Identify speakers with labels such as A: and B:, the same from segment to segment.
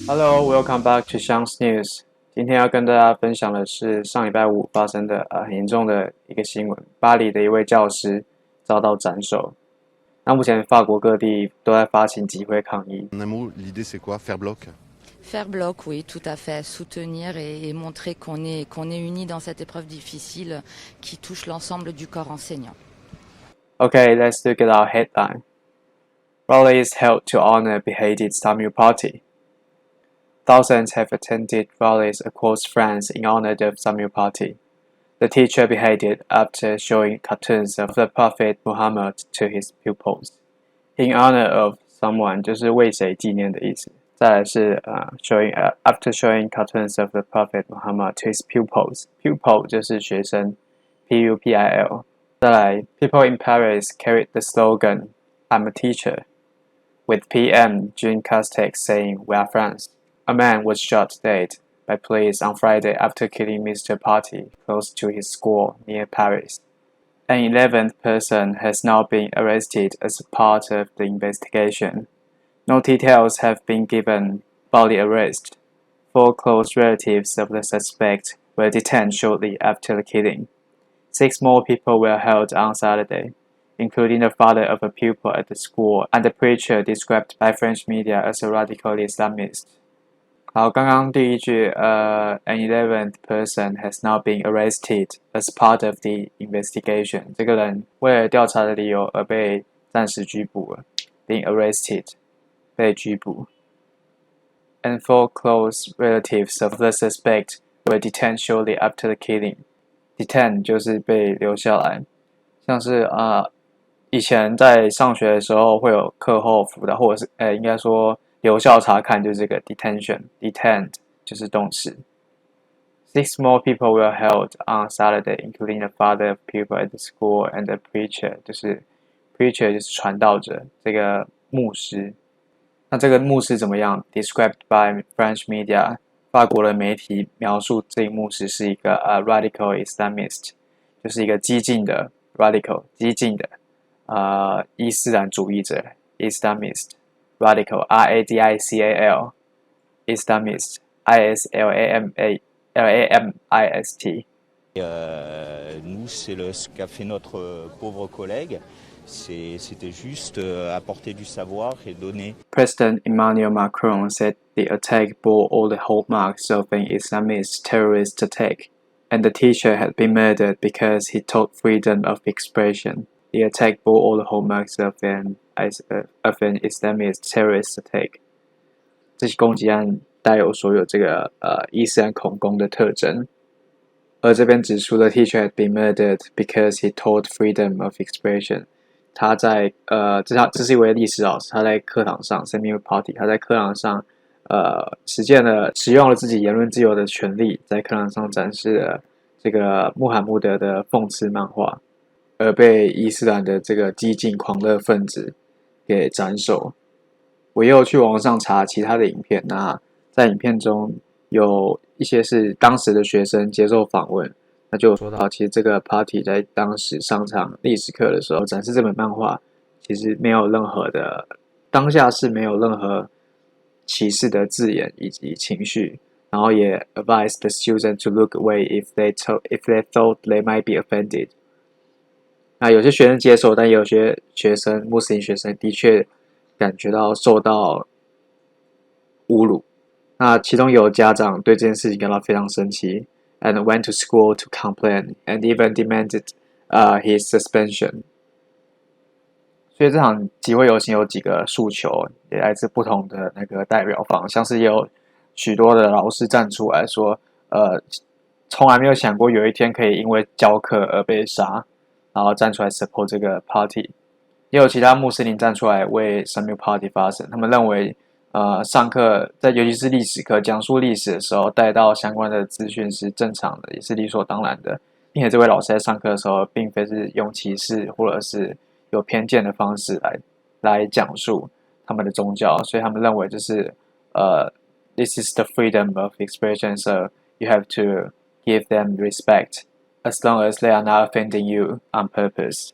A: Hello, welcome back to Xiang's News。今天要跟大家分享的是上礼拜五发生的很严重的一个新闻，巴黎的一位教师遭到斩首。那目前法国各地都在发起集会抗议。
B: En un mot, l'idée c'est quoi? Faire bloc?
C: Faire bloc, oui, tout à fait. Soutenir et montrer qu'on est unis dans cette épreuve difficile qui touche l'ensemble du corps enseignant.
A: Okay, let's look at our headline. Rally is held to honor beheaded Samuel Paty. Thousands have attended rallies across France in honor of Samuel Paty, the teacher beheaded after showing cartoons of the Prophet Muhammad to his pupils. In honor of someone 就是为谁纪念的意思。再来是after showing cartoons of the Prophet Muhammad to his pupils，pupil 就是学生 ，P-U-P-I-L。再来 ，People in Paris carried the slogan "I'm a teacher", with PM Jean Castex saying "We are France." A man was shot dead by police on Friday after killing Mr. Paty close to his school near Paris. An 11th person has now been arrested as part of the investigation. No details have been given about the arrest. 4 close relatives of the suspect were detained shortly after the killing. 6 more people were held on Saturday, including the father of a pupil at the school and a preacher described by French media as a radical Islamist. 好，刚刚第一句an 11th person has now been arrested as part of the investigation. 这个人为了调查的理由而被暂时拘捕了 ，being arrested 被拘捕。And 4 close relatives of the suspect were detained shortly after the killing. Detain 就是被留下来，像是以前在上学的时候会有课后辅导，或者是应该说留校察看，就是这个 detention，detained 就是动词。6 more people were held on Saturday, including the father of pupil at the school and a preacher， 就是 preacher 就是传道者，这个牧师。那这个牧师怎么样 ？Described by French media， 法国的媒体描述这个牧师是一个radical Islamist， 就是一个激进的 radical 激进的伊斯兰主义者 Islamist。Radical, R-A-D-I-C-A-L, Islamist, I-S-L-A-M-I-S-T.
D: Nous, ce qu'a fait notre pauvre collègue, c'était juste apporter du savoir et donner.
A: President Emmanuel Macron said the attack bore all the hallmarks of an Islamist terrorist attack, and the teacher had been murdered because he taught freedom of expression. The attack bore all the hallmarks of an Islamist terrorist attack. 这些攻击案带有所有这个伊斯兰恐攻的特征。而这边指出的 teacher had been murdered because he taught freedom of expression. 他在这是一位历史老师，他在课堂上 Samuel Paty， 他在课堂上使用了自己言论自由的权利，在课堂上展示了这个穆罕默德的讽刺漫画。而被伊斯兰的这个激进狂热分子给斩首。我也有去网上查其他的影片，那在影片中有一些是当时的学生接受访问，那就有说到，其实这个 Paty 在当时上场历史课的时候展示这本漫画，其实没有任何的当下是没有任何歧视的字眼以及情绪，然后也 advised the students to look away if they thought they might be offended。那有些学生接受，但有些学生，穆斯林学生的确感觉到受到侮辱。那其中有家长对这件事情感到非常生气 ，and went to school to complain and even demanded his suspension。所以这场集会游行有几个诉求，也来自不同的那个代表方，像是也有许多的老师站出来说，从来没有想过有一天可以因为教课而被杀。然后站出来 support 这个 Paty， 也有其他穆斯林站出来为 Samuel Paty 发声。他们认为，上课尤其是历史课讲述历史的时候，带到相关的资讯是正常的，也是理所当然的。并且这位老师在上课的时候，并非是用歧视或者是有偏见的方式来讲述他们的宗教，所以他们认为就是this is the freedom of expression, so you have to give them respect.As long as they are not offending you on purpose.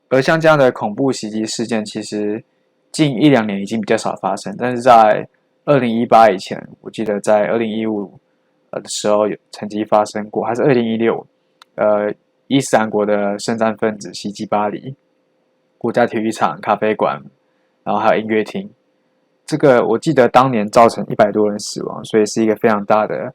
A: 而像这样的恐怖袭击事件，其实近1-2年已经比较少发生，但是在2018以前，我记得在2015的时候有曾经发生过，还是2016，伊斯兰国的圣战分子袭击巴黎国家体育场、咖啡馆，然后还有音乐厅。这个我记得当年造成100多人死亡，所以是一个非常大的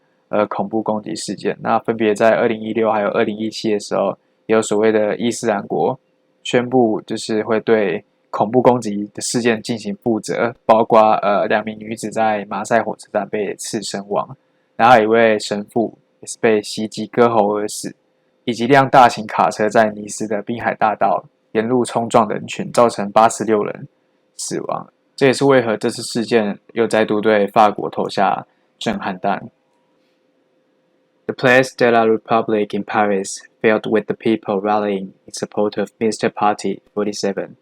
A: 恐怖攻击事件。那分别在2016还有2017的时候，也有所谓的伊斯兰国宣布就是会对恐怖攻击的事件进行负责，包括2名女子在马赛火车站被刺身亡，然后有一位神父也是被袭击割喉而死，以及一辆大型卡车在尼斯的滨海大道沿路冲撞人群，造成86人死亡。这也是为何这次事件又再度对法国投下震撼弹。The Place de la République in Paris filled with the people rallying in support of Mr. Party 47.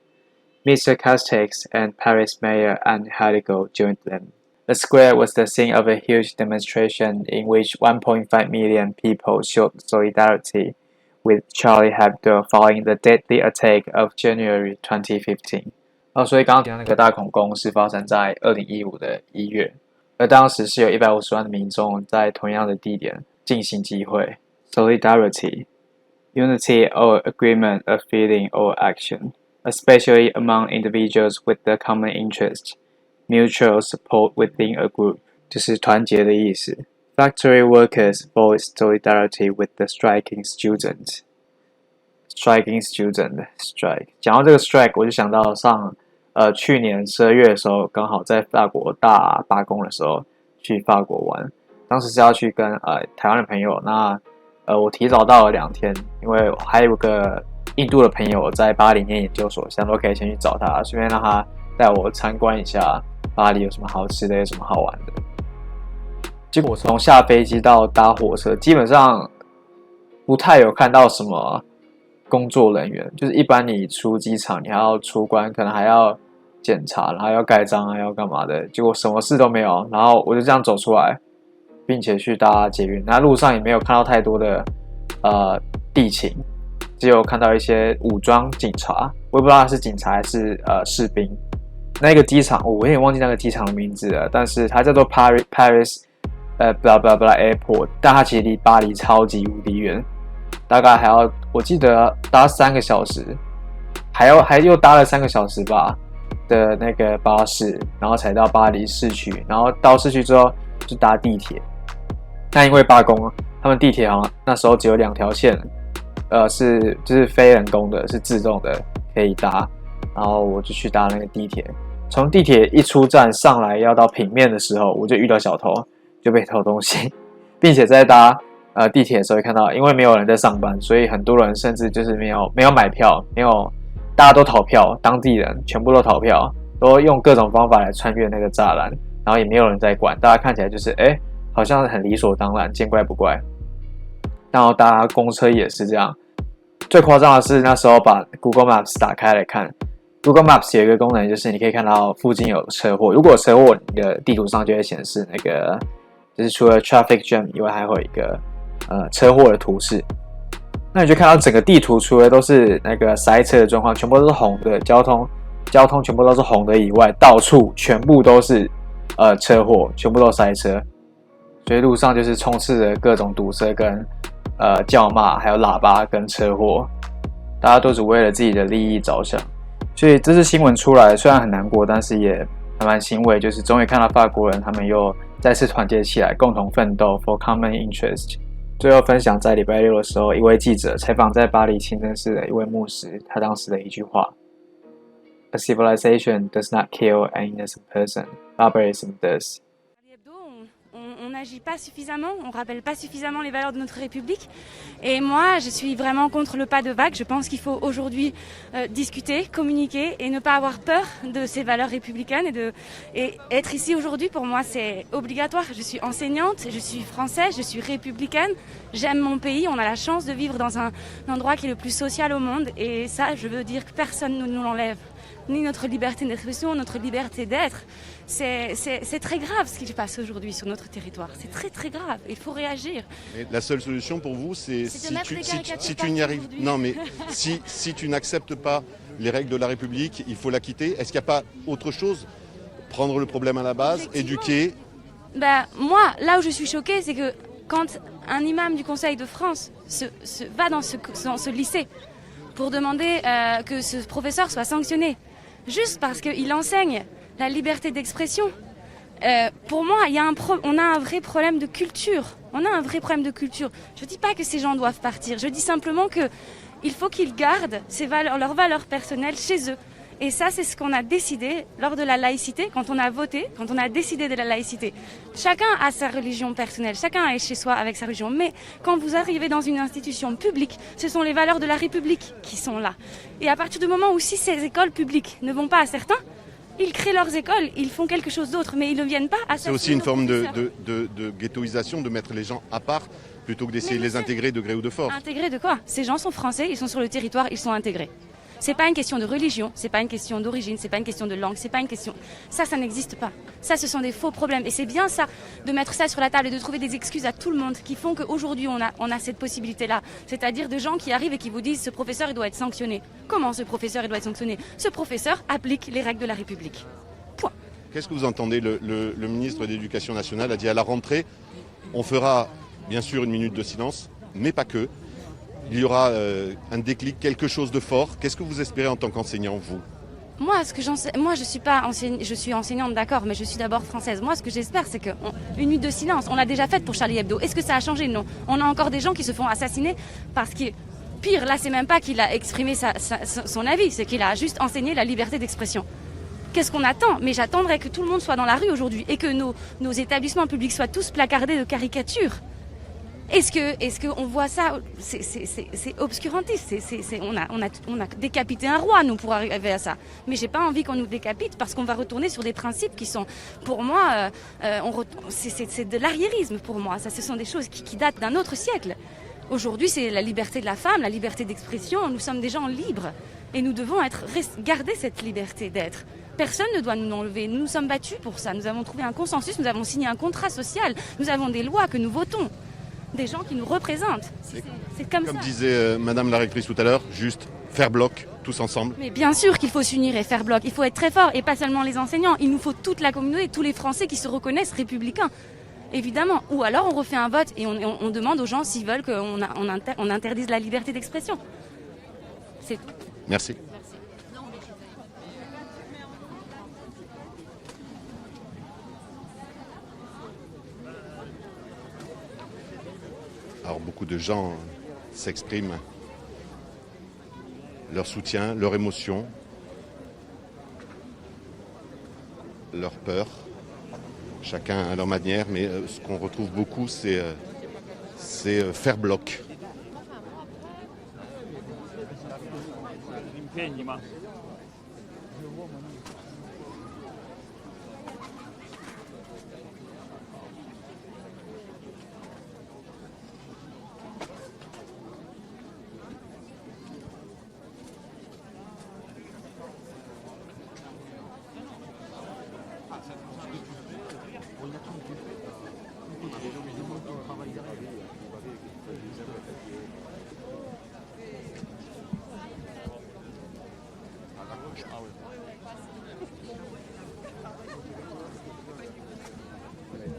A: Mr. Castex and Paris Mayor Anne Hidalgo joined them. The square was the scene of a huge demonstration in which 1.5 million people showed solidarity with Charlie Hebdo following the deadly attack of January 2015. 所以刚刚提到那个大恐攻是发生在2015的1月，而当时是有150万的民众在同样的地点进行集会。Solidarity, unity or agreement of feeling or action, especially among individuals with the common interest, mutual support within a group, 就是团结的意思。Factory workers voiced solidarity with the striking students. Striking student strike. 讲到这个 strike， 我就想到去年12月的时候，刚好在法国大罢工的时候去法国玩。当时是要去跟台湾的朋友，那我提早到了2天，因为还有个印度的朋友在巴黎念研究所，想说可以先去找他，顺便让他带我参观一下巴黎有什么好吃的，有什么好玩的。结果我从下飞机到搭火车，基本上不太有看到什么工作人员，就是一般你出机场，你还要出关，可能还要检查，然后要盖章，还要干嘛的，结果什么事都没有。然后我就这样走出来，并且去搭捷运。那路上也没有看到太多的地勤，只有看到一些武装警察，我也不知道他是警察还是士兵。那个机场，我有点忘记那个机场的名字了，但是它叫做 Paris blah blah blah Airport， 但它其实离巴黎超级无敌远，大概还要我记得搭3个小时，还又搭了3个小时吧的那个巴士，然后才到巴黎市区，然后到市区之后就搭地铁。那因为罢工，他们地铁好像那时候只有2条线，就是非人工的，是自动的可以搭，然后我就去搭那个地铁。从地铁一出站上来要到平面的时候，我就遇到小偷，就被偷东西，并且在搭地铁的时候会看到，因为没有人在上班，所以很多人甚至就是没有买票，大家都逃票，当地人全部都逃票，都用各种方法来穿越那个栅栏，然后也没有人在管，大家看起来就是好像很理所当然，见怪不怪。然后搭公车也是这样。最夸张的是那时候把 Google Maps 打开来看， Google Maps 有一个功能，就是你可以看到附近有车祸，如果有车祸，你的地图上就会显示那个，就是除了 traffic jam 以外，还会有一个车祸的图示。那你就看到整个地图除了都是那个塞车的状况，全部都是红的，交通全部都是红的以外，到处全部都是车祸，全部都塞车，所以路上就是充斥着各种堵塞跟叫骂，还有喇叭跟车祸，大家都只为了自己的利益着想。所以这次新闻出来，虽然很难过，但是也还蛮欣慰，就是终于看到法国人他们又再次团结起来，共同奋斗 for common interest。最后分享在礼拜6的时候，一位记者采访在巴黎清真寺的一位牧师，他当时的一句话 ：“A civilization does not kill an innocent person, barbarism does.”
E: On n'agit pas suffisamment, on ne rappelle pas suffisamment les valeurs de notre République. Et moi, je suis vraiment contre le pas de vague. Je pense qu'il faut aujourd'hui discuter, communiquer et ne pas avoir peur de ces valeurs républicaines. Et être ici aujourd'hui, pour moi, c'est obligatoire. Je suis enseignante, je suis française, je suis républicaine. J'aime mon pays. On a la chance de vivre dans un endroit qui est le plus social au monde. Et ça, je veux dire que personne ne nous l'enlève. Ni notre liberté d'expression, notre liberté d'être. C'est très grave ce qui se passe aujourd'hui sur notre territoire. C'est très très grave. Il faut réagir.
B: Et la seule solution pour vous, c'est si tu n'y arrives. Non, mais si tu n'acceptes pas les règles de la République, il faut la quitter. Est-ce qu'il n'y a pas autre chose Prendre le problème à la base, éduquer.
E: Moi, là où je suis choquée, c'est que quand un imam du Conseil de France va dans ce lycée pour demander que ce professeur soit sanctionné, juste parce qu'il enseigne la liberté d'expression, pour moi, on a un vrai problème de culture. On a un vrai problème de culture. Je ne dis pas que ces gens doivent partir. Je dis simplement qu'il faut qu'ils gardent leurs valeurs personnelles chez eux. Et ça, c'est ce qu'on a décidé lors de la laïcité, quand on a voté, quand on a décidé de la laïcité. Chacun a sa religion personnelle, chacun est chez soi avec sa religion. Mais quand vous arrivez dans une institution publique, ce sont les valeurs de la République qui sont là. Et à partir du moment où si ces écoles publiques ne vont pas à certains, ils créent leurs écoles, ils font quelque chose d'autre, mais ils ne viennent pas à...
B: C'est aussi une forme de ghettoisation, de mettre les gens à part, plutôt que d'essayer de les intégrer de gré ou de force.
E: Intégrer de quoi? Ces gens sont français, ils sont sur le territoire, ils sont intégrés. C'est pas une question de religion, c'est pas une question d'origine, c'est pas une question de langue, c'est pas une question... Ça n'existe pas. Ça, ce sont des faux problèmes. Et c'est bien ça, de mettre ça sur la table et de trouver des excuses à tout le monde qui font qu'aujourd'hui, on a cette possibilité-là. C'est-à-dire de gens qui arrivent et qui vous disent « ce professeur, il doit être sanctionné ». Comment ce professeur, il doit être sanctionné? Ce professeur applique les règles de la République. Point.
B: Qu'est-ce que vous entendez? Le ministre de l'Éducation nationale a dit à la rentrée, on fera bien sûr une minute de silence, mais pas que. Il y aura un déclic, quelque chose de fort. Qu'est-ce que vous espérez en tant qu'enseignant, vous?
E: Moi, je suis enseignante, d'accord, mais je suis d'abord française. Moi, ce que j'espère, c'est qu'une minute de silence, on l'a déjà faite pour Charlie Hebdo. Est-ce que ça a changé? Non. On a encore des gens qui se font assassiner parce que, pire, là, c'est même pas qu'il a exprimé son avis, c'est qu'il a juste enseigné la liberté d'expression. Qu'est-ce qu'on attend? Mais j'attendrais que tout le monde soit dans la rue aujourd'hui et que nos établissements publics soient tous placardés de caricatures. Est-ce qu'on voit ça? C'est obscurantiste. On a décapité un roi, nous, pour arriver à ça. Mais j'ai pas envie qu'on nous décapite parce qu'on va retourner sur des principes qui sont, pour moi, c'est de l'arriérisme pour moi. Ça, ce sont des choses qui datent d'un autre siècle. Aujourd'hui, c'est la liberté de la femme, la liberté d'expression. Nous sommes des gens libres et nous devons garder cette liberté d'être. Personne ne doit nous enlever. Nous nous sommes battus pour ça. Nous avons trouvé un consensus, nous avons signé un contrat social. Nous avons des lois que nous votons. Des gens qui nous représentent. C'est comme ça.
B: Comme disait Madame la rectrice tout à l'heure, juste faire bloc, tous ensemble.
E: Mais bien sûr qu'il faut s'unir et faire bloc. Il faut être très fort et pas seulement les enseignants. Il nous faut toute la communauté, tous les Français qui se reconnaissent républicains. Évidemment. Ou alors on refait un vote et on demande aux gens s'ils veulent qu'on interdise la liberté d'expression. C'est tout.
B: Merci. Alors beaucoup de gens s'expriment leur soutien, leur émotion, leur peur, chacun à leur manière, mais ce qu'on retrouve beaucoup, c'est faire bloc.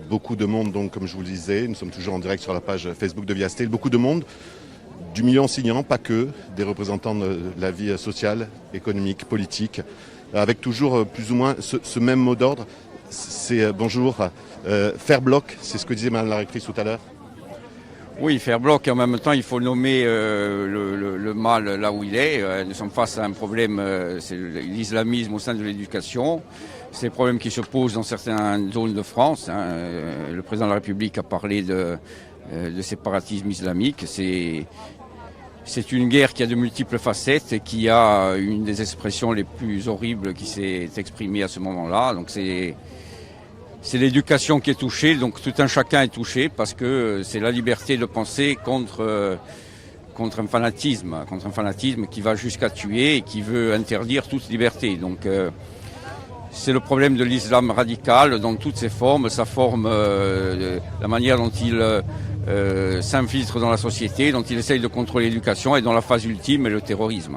B: Beaucoup de monde, donc, comme je vous le disais, nous sommes toujours en direct sur la page Facebook de Via Steel, beaucoup de monde, du milieu enseignant, pas que, des représentants de la vie sociale, économique, politique, avec toujours plus ou moins ce même mot d'ordre, c'est bonjour, faire bloc, c'est ce que disait Madame la rectrice tout à l'heure.
F: Oui, faire bloc, et en même temps, il faut nommer le mal là où il est. Nous sommes face à un problème, c'est l'islamisme au sein de l'éducation. C'est des problèmes qui se posent dans certaines zones de France. Le président de la République a parlé de séparatisme islamique. C'est une guerre qui a de multiples facettes et qui a une des expressions les plus horribles qui s'est exprimée à ce moment-là. Donc c'est l'éducation qui est touchée, donc tout un chacun est touché parce que c'est la liberté de penser contre un fanatisme qui va jusqu'à tuer et qui veut interdire toute liberté. Donc c'est le problème de l'islam radical dans toutes ses formes, la manière dont il s'infiltre dans la société, dont il essaye de contrôler l'éducation et dont la phase ultime est le terrorisme.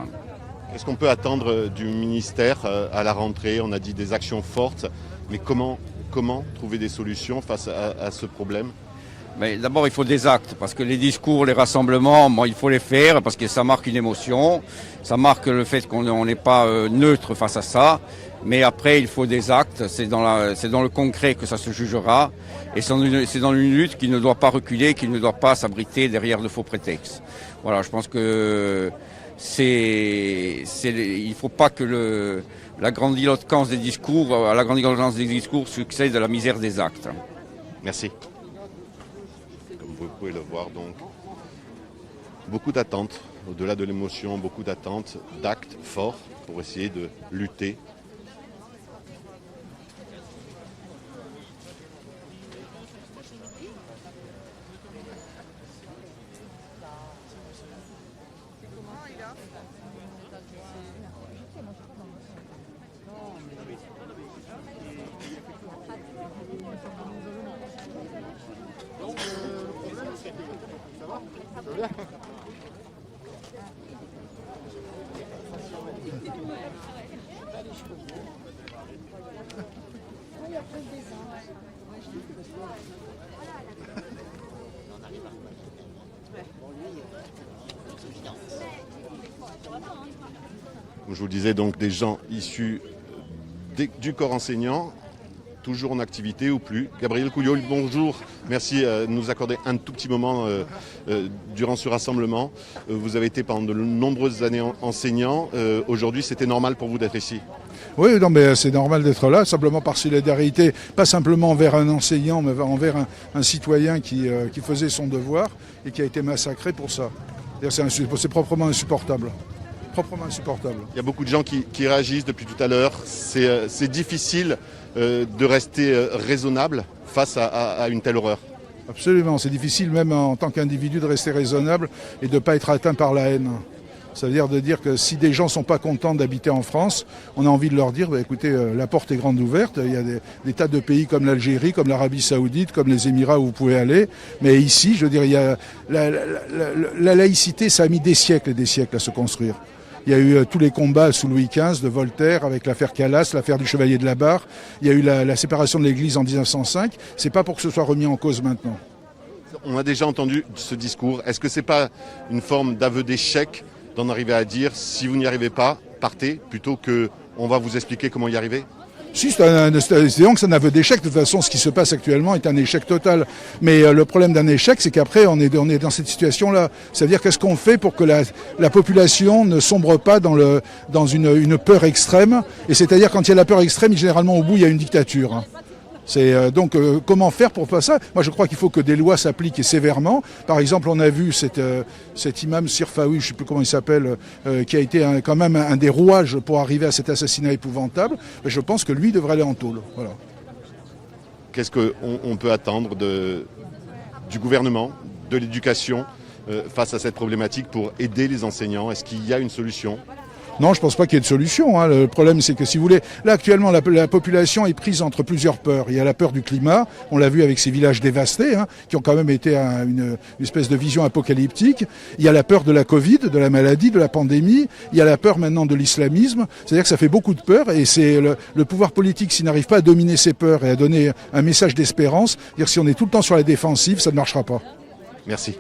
B: Est-ce qu'on peut attendre du ministère à la rentrée? On a dit des actions fortes, mais comment trouver des solutions face à ce problème?
F: Mais d'abord, il faut des actes, parce que les discours, les rassemblements, bon, il faut les faire, parce que ça marque une émotion, ça marque le fait qu'on n'est pas neutre face à ça. Mais après, il faut des actes, c'est dans le concret que ça se jugera, et c'est dans une lutte qui ne doit pas reculer, qui ne doit pas s'abriter derrière de faux prétextes. Voilà, je pense que il faut pas que la grandiloquence des discours, à la grandiloquence des discours succède à la misère des actes.
B: Merci. Comme vous pouvez le voir, donc, beaucoup d'attentes, au-delà de l'émotion, beaucoup d'attentes, d'actes forts pour essayer de lutter. Comme je vous le disais, donc des gens issus du corps enseignant, toujours en activité ou plus. Gabriel Couillol, bonjour. Merci de nous accorder un tout petit moment durant ce rassemblement. Vous avez été pendant de nombreuses années enseignant. Aujourd'hui, c'était normal pour vous d'être ici?
G: Oui, non, mais c'est normal d'être là, simplement par solidarité, pas simplement envers un enseignant, mais envers un citoyen qui faisait son devoir et qui a été massacré pour ça. C'est proprement insupportable. Proprement insupportable.
B: Il y a beaucoup de gens qui réagissent depuis tout à l'heure. C'est difficile de rester raisonnable face à une telle horreur.
G: Absolument, c'est difficile même en tant qu'individu de rester raisonnable et de ne pas être atteint par la haine. Ça veut dire de dire que si des gens ne sont pas contents d'habiter en France, on a envie de leur dire, écoutez, la porte est grande ouverte, il y a des tas de pays comme l'Algérie, comme l'Arabie Saoudite, comme les Émirats où vous pouvez aller. Mais ici, je veux dire, il y a la laïcité, ça a mis des siècles et des siècles à se construire. Il y a eu tous les combats sous Louis XV de Voltaire avec l'affaire Calas, l'affaire du Chevalier de la Barre. Il y a eu la séparation de l'Église en 1905. C'est pas pour que ce soit remis en cause maintenant.
B: On a déjà entendu ce discours. Est-ce que c'est pas une forme d'aveu d'échec d'en arriver à dire si vous n'y arrivez pas, partez, plutôt que on va vous expliquer comment y arriver?
G: Si, c'est donc c'est un aveu d'échec. De toute façon, ce qui se passe actuellement est un échec total. Mais le problème d'un échec, c'est qu'après, on est dans cette situation-là. C'est-à-dire, qu'est-ce qu'on fait pour que la population ne sombre pas dans une peur extrême? Et c'est-à-dire, quand il y a la peur extrême, généralement, au bout, il y a une dictature. C'est donc comment faire pour pas ça? Moi, je crois qu'il faut que des lois s'appliquent et sévèrement. Par exemple, on a vu cet imam Sirfaoui, je ne sais plus comment il s'appelle, qui a été quand même un des rouages pour arriver à cet assassinat épouvantable. Mais je pense que lui devrait aller en tôle. Voilà.
B: Qu'est-ce qu'on peut attendre du gouvernement, de l'éducation face à cette problématique pour aider les enseignants? Est-ce qu'il y a une solution?
G: Non, je pense pas qu'il y ait de solution. Hein. Le problème, c'est que si vous voulez, là actuellement, la population est prise entre plusieurs peurs. Il y a la peur du climat, on l'a vu avec ces villages dévastés, qui ont quand même été une espèce de vision apocalyptique. Il y a la peur de la Covid, de la maladie, de la pandémie. Il y a la peur maintenant de l'islamisme. C'est-à-dire que ça fait beaucoup de peurs, et c'est le pouvoir politique, s'il n'arrive pas à dominer ces peurs et à donner un message d'espérance, dire si on est tout le temps sur la défensive, ça ne marchera pas.
B: Merci.